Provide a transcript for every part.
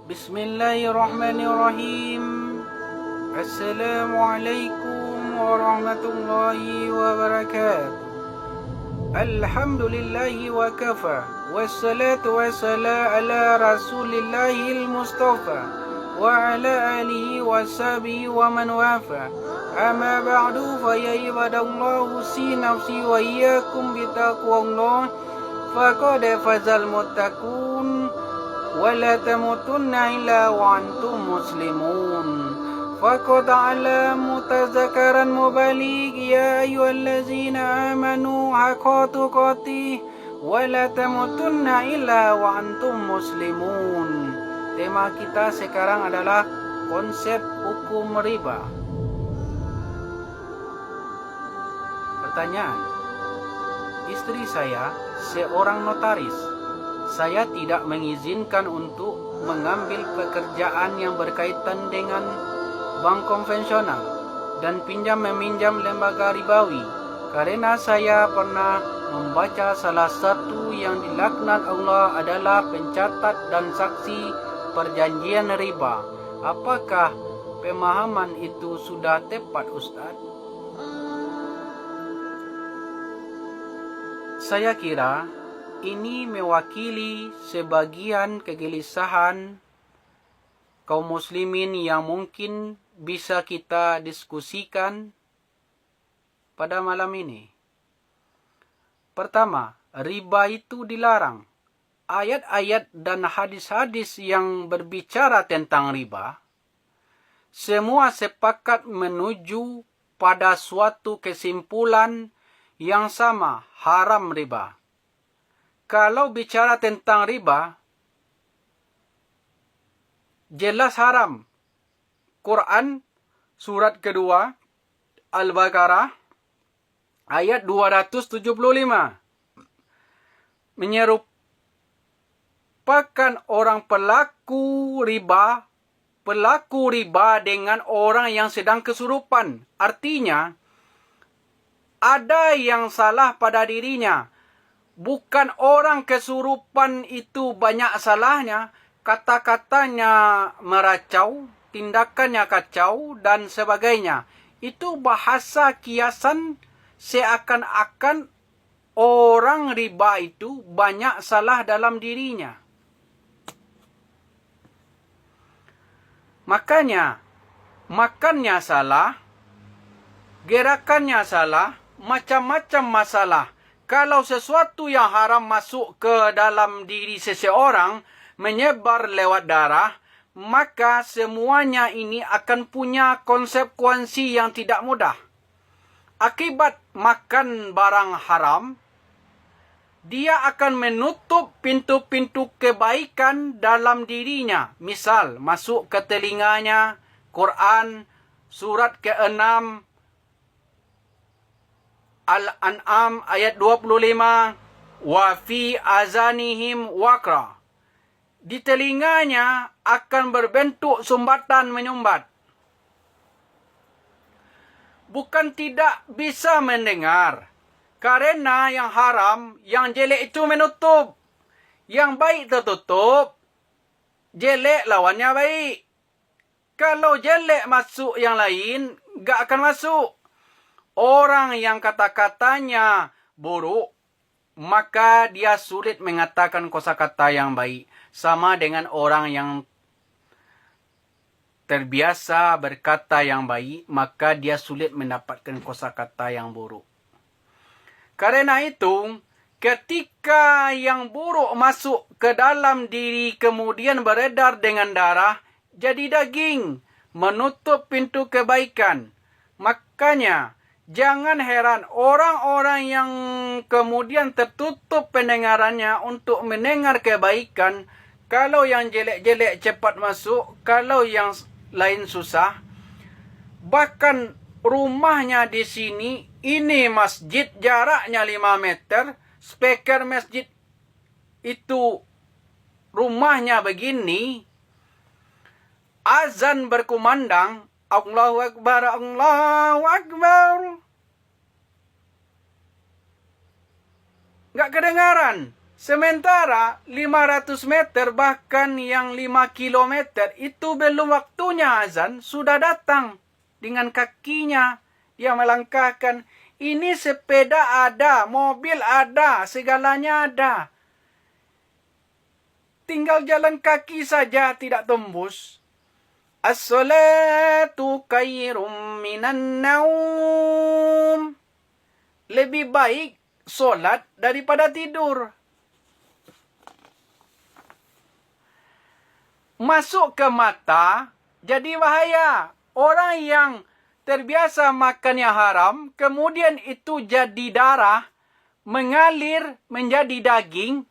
Bismillahirrahmanirrahim. Assalamualaikum warahmatullahi wabarakatuh. Alhamdulillahi wa kafa. Wassalatu wassalamu ala rasulillahil mustafa wa ala alihi wa sahbihi wa man wafa. Amma ba'du fa ya ibadallahu si nafsi wa iyyakum bitaqwallah faqad fazal muttaqun ولا تموتن إلا وأنتم مسلمون فقد على متذكرا مبالغ يا أيها الذين آمنوا حق تقاته ولا تموتن إلا وأنتم مسلمون. Tema kita sekarang adalah konsep hukum riba. Pertanyaan, istri saya seorang notaris. Saya tidak mengizinkan untuk mengambil pekerjaan yang berkaitan dengan bank konvensional dan pinjam-meminjam lembaga ribawi karena saya pernah membaca salah satu yang dilaknat Allah adalah pencatat dan saksi perjanjian riba. Apakah pemahaman itu sudah tepat, Ustaz? Saya kira ini mewakili sebagian kegelisahan kaum muslimin yang mungkin bisa kita diskusikan pada malam ini. Pertama, riba itu dilarang. Ayat-ayat dan hadis-hadis yang berbicara tentang riba, semua sepakat menuju pada suatu kesimpulan yang sama, haram riba. Kalau bicara tentang riba, jelas haram. Quran surat kedua Al-Baqarah ayat 275 menyerupakan orang pelaku riba dengan orang yang sedang kesurupan. Artinya, ada yang salah pada dirinya. Bukan orang kesurupan itu banyak salahnya, kata-katanya meracau, tindakannya kacau, dan sebagainya. Itu bahasa kiasan seakan-akan orang riba itu banyak salah dalam dirinya. Makanya, makannya salah, gerakannya salah, macam-macam masalah. Kalau sesuatu yang haram masuk ke dalam diri seseorang, menyebar lewat darah, maka semuanya ini akan punya konsekuensi yang tidak mudah. Akibat makan barang haram, dia akan menutup pintu-pintu kebaikan dalam dirinya. Misal, masuk ke telinganya Quran surat ke-6, Al-An'am ayat 25, wa fi azanihim waqra. Di telinganya akan berbentuk sumbatan menyumbat. Bukan tidak bisa mendengar. Karena yang haram, yang jelek itu menutup. Yang baik tertutup, jelek lawannya baik. Kalau jelek masuk yang lain, gak akan masuk. Orang yang kata-katanya buruk, maka dia sulit mengatakan kosakata yang baik. Sama dengan orang yang terbiasa berkata yang baik, maka dia sulit mendapatkan kosakata yang buruk. Karena itu, ketika yang buruk masuk ke dalam diri kemudian beredar dengan darah, jadi daging, menutup pintu kebaikan. Makanya, jangan heran orang-orang yang kemudian tertutup pendengarannya untuk mendengar kebaikan. Kalau yang jelek-jelek cepat masuk, kalau yang lain susah. Bahkan rumahnya di sini, ini masjid jaraknya 5 meter. Speaker masjid itu rumahnya begini. Azan berkumandang. Allahu Akbar, Allahu Akbar. Nggak kedengaran. Sementara 500 meter bahkan yang 5 kilometer itu belum waktunya azan, sudah datang dengan kakinya. Dia melangkahkan, ini sepeda ada, mobil ada, segalanya ada. Tinggal jalan kaki saja tidak tembus. As-salatu khairum minan naum. Lebih baik solat daripada tidur. Masuk ke mata, jadi bahaya. Orang yang terbiasa makan yang haram, kemudian itu jadi darah, mengalir menjadi daging,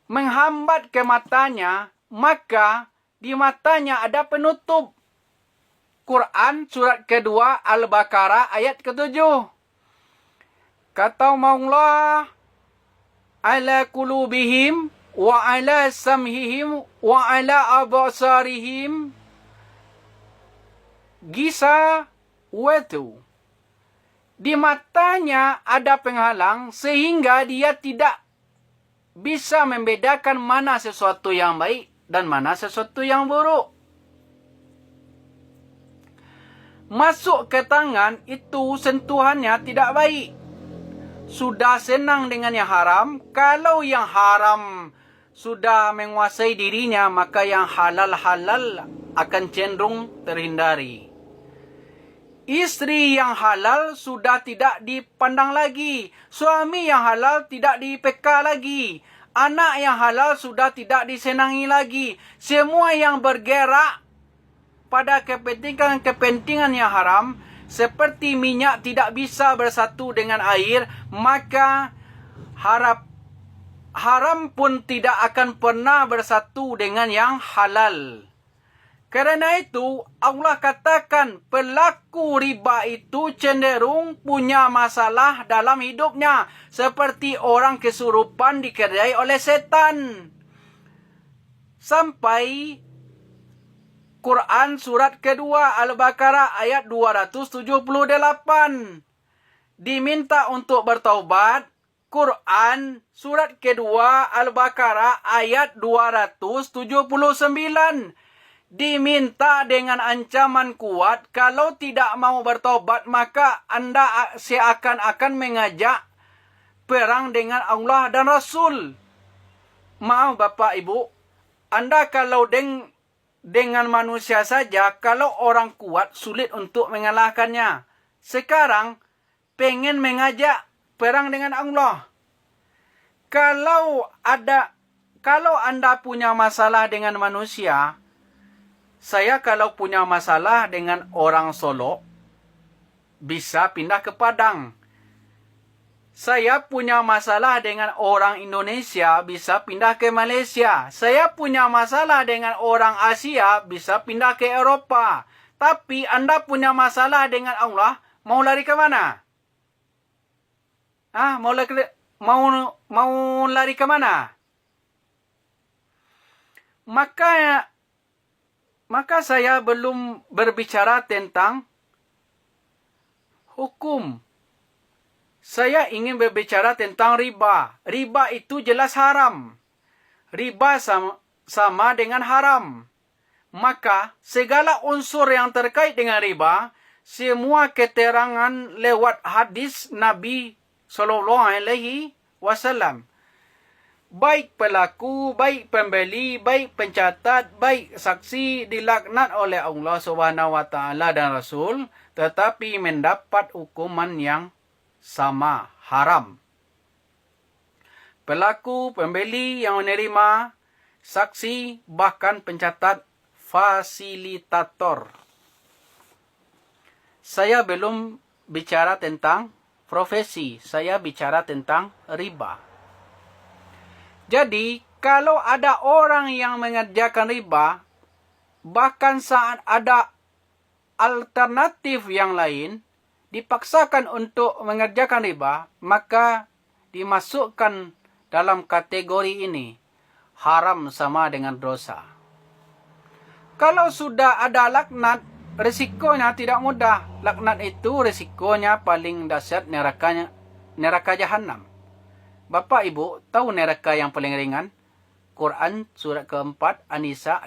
menghambat ke matanya, maka di matanya ada penutup. Quran surat kedua Al-Baqarah ayat ke-7. Kata Allah, ala qulubihim wa ala samhihim wa ala abasarihim gisa watu. Di matanya ada penghalang sehingga dia tidak bisa membedakan mana sesuatu yang baik dan mana sesuatu yang buruk. Masuk ke tangan itu sentuhannya tidak baik. Sudah senang dengan yang haram. Kalau yang haram sudah menguasai dirinya, maka yang halal-halal akan cenderung terhindari. Istri yang halal sudah tidak dipandang lagi. Suami yang halal tidak dipeka lagi. Anak yang halal sudah tidak disenangi lagi. Semua yang bergerak pada kepentingan yang haram, seperti minyak tidak bisa bersatu dengan air, maka haram pun tidak akan pernah bersatu dengan yang halal. Karena itu, Allah katakan pelaku riba itu cenderung punya masalah dalam hidupnya, seperti orang kesurupan dikerdai oleh setan. Sampai Quran surat kedua Al-Baqarah ayat 278. Diminta untuk bertaubat. Quran surat kedua Al-Baqarah ayat 279. Diminta dengan ancaman kuat, kalau tidak mau bertobat maka Anda seakan-akan mengajak perang dengan Allah dan Rasul. Maaf Bapak Ibu, Anda kalau dengan manusia saja, kalau orang kuat sulit untuk mengalahkannya. Sekarang pengen mengajak perang dengan Allah. Kalau Anda punya masalah dengan manusia, saya kalau punya masalah dengan orang Solo, bisa pindah ke Padang. Saya punya masalah dengan orang Indonesia, bisa pindah ke Malaysia. Saya punya masalah dengan orang Asia, bisa pindah ke Eropa. Tapi Anda punya masalah dengan Allah, mau lari ke mana? Mau lari ke mana? Maka saya belum berbicara tentang hukum. Saya ingin berbicara tentang riba. Riba itu jelas haram. Riba sama dengan haram. Maka segala unsur yang terkait dengan riba, semua keterangan lewat hadis Nabi SAW. Baik pelaku, baik pembeli, baik pencatat, baik saksi dilaknat oleh Allah SWT dan Rasul, tetapi mendapat hukuman yang sama, haram. Pelaku, pembeli yang menerima, saksi, bahkan pencatat, fasilitator. Saya belum bicara tentang profesi, saya bicara tentang riba. Jadi, kalau ada orang yang mengerjakan riba, bahkan saat ada alternatif yang lain, dipaksakan untuk mengerjakan riba, maka dimasukkan dalam kategori ini. Haram sama dengan dosa. Kalau sudah ada laknat, risikonya tidak mudah. Laknat itu risikonya paling dahsyat neraka jahanam. Bapak Ibu, tahu neraka yang paling ringan? Quran surat keempat, An-Nisa